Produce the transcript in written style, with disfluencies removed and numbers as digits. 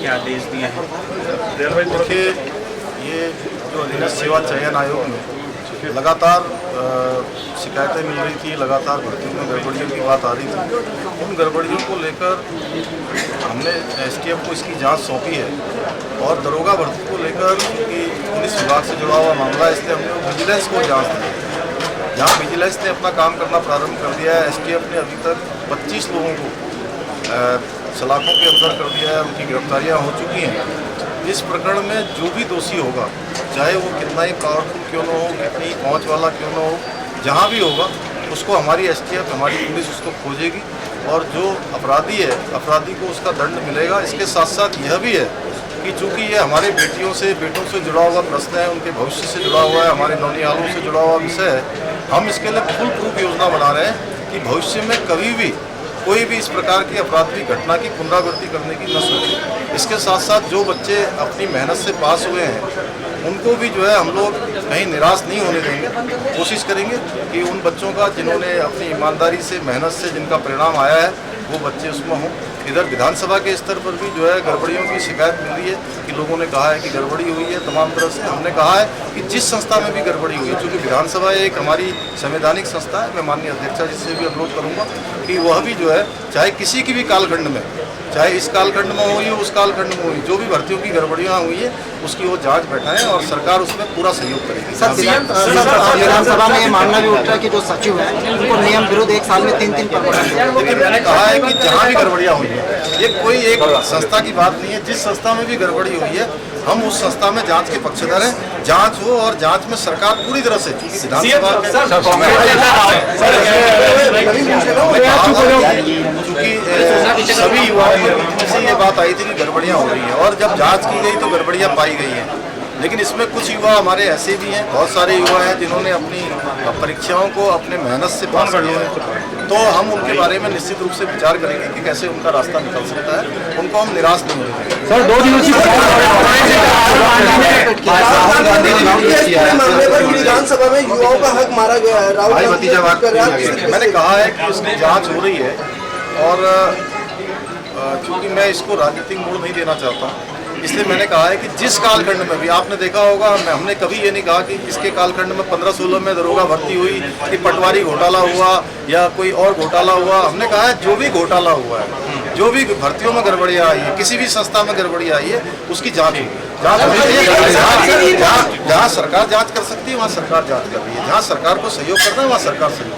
के आदेश दिए हैं? देखिए, ये जो अधीनस्थ सेवा चयन आयोग में लगातार शिकायतें मिल रही थी, लगातार भर्तियों में गड़बड़ियों की बात आ रही थी। उन गड़बड़ियों को लेकर हमने एसटीएफ को इसकी जांच सौंपी है और दरोगा भर्ती को लेकर कि पुलिस विभाग से जुड़ा हुआ मामला है, इसलिए हमने विजिलेंस को जांच दी। जहाँ विजिलेंस ने अपना काम करना प्रारंभ कर दिया है, एसटीएफ ने अभी तक 25 लोगों को सलाखों के अंदर कर दिया है, उनकी गिरफ्तारियाँ हो चुकी हैं। इस प्रकरण में जो भी दोषी होगा, चाहे वो कितना ही पावरफुल क्यों न हो, कितनी पहुँच वाला क्यों न हो, जहाँ भी होगा उसको हमारी एसटीएफ, हमारी पुलिस उसको खोजेगी और जो अपराधी है, अपराधी को उसका दंड मिलेगा। इसके साथ साथ यह भी है कि चूँकि ये हमारे बेटियों से, बेटों से जुड़ा हुआ प्रश्न है, उनके भविष्य से जुड़ा हुआ है, हमारे नौनिहालों से जुड़ा हुआ विषय है, हम इसके लिए फुल प्रूफ योजना बना रहे हैं कि भविष्य में कभी भी कोई भी इस प्रकार की अपराधी घटना की पुनरावृत्ति करने की न सोचे। इसके साथ साथ जो बच्चे अपनी मेहनत से पास हुए हैं उनको भी जो है हम लोग कहीं निराश नहीं होने देंगे। कोशिश करेंगे कि उन बच्चों का जिन्होंने अपनी ईमानदारी से, मेहनत से जिनका परिणाम आया है, वो बच्चे उसमें हों। इधर विधानसभा के स्तर पर भी जो है गड़बड़ियों की शिकायत मिल रही है कि लोगों ने कहा है कि गड़बड़ी हुई है तमाम तरह से। हमने कहा है कि जिस संस्था में भी गड़बड़ी हुई है, चूँकि विधानसभा एक हमारी संवैधानिक संस्था है, मैं माननीय अध्यक्षा जी से भी अनुरोध करूँगा कि वह भी जो है चाहे किसी की भी कालखंड में, चाहे इस कालखंड में हुई हो, उस कालखंड में हुई, जो भी भर्तियों की गड़बड़ियाँ हुई है उसकी वो जांच बैठाएं और सरकार उसमें पूरा सहयोग करेगी। विधानसभा में ये मामला भी उठ रहा है कि जो सचिव है उनको नियम विरुद्ध 1 साल में 3 पद। लेकिन मैंने कहा है कि जहाँ भी गड़बड़ियाँ हुई है, ये कोई एक संस्था की बात नहीं है, जिस संस्था में भी गड़बड़ी हुई है हम उस संस्था में जांच के पक्षधर हैं। जांच हो और जांच में सरकार पूरी तरह से, विधानसभा चूँकि सभी युवाओं से ये बात आई थी कि गड़बड़ियाँ हो रही हैं और जब जांच की गई तो गड़बड़ियाँ पाई गई हैं। लेकिन इसमें कुछ युवा हमारे ऐसे भी हैं, बहुत सारे युवा हैं जिन्होंने अपनी परीक्षाओं को अपने मेहनत से पास किया है, तो हम उनके बारे में निश्चित रूप से विचार करेंगे कि कैसे उनका रास्ता निकल सकता है। उनको हम निराश नहीं होंगे। सर, 2 दिनों विधानसभा में युवाओं का हक मारा गया है। मैंने कहा है कि उसकी जाँच हो रही है और चूँकि मैं इसको राजनीतिक मोड़ नहीं देना चाहता, इसलिए मैंने कहा है कि जिस कालखंड में भी आपने देखा होगा, हमने कभी ये नहीं कहा कि इसके कालखंड में 15-16 में दरोगा भर्ती हुई कि पटवारी घोटाला हुआ या कोई और घोटाला हुआ। हमने कहा है जो भी घोटाला हुआ है, जो भी भर्तियों में गड़बड़ियाँ आई है, किसी भी संस्था में गड़बड़ियाँ आई है, उसकी जाँच होगी। जाँच होनी चाहिए। जहाँ सरकार जाँच कर सकती है वहाँ सरकार जाँच कर रही है, जहाँ सरकार को सहयोग करना है वहाँ सरकार सहयोग।